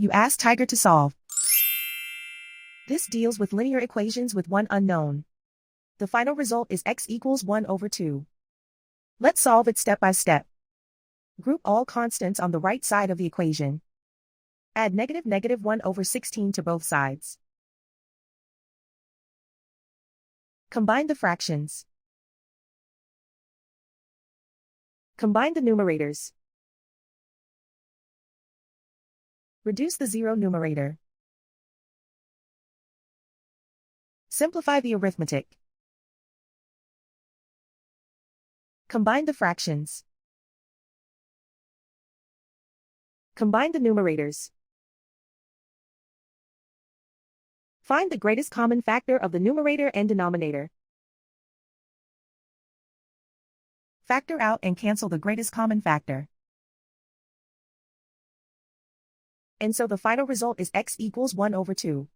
You ask Tiger to solve. This deals with linear equations with one unknown. The final result is x equals 1 over 2. Let's solve it step by step. Group all constants on the right side of the equation. Add negative 1 over 16 to both sides. Combine the fractions. Combine the numerators. Reduce the zero numerator. Simplify the arithmetic. Combine the fractions. Combine the numerators. Find the greatest common factor of the numerator and denominator. Factor out and cancel the greatest common factor. And so the final result is x equals 1 over 2.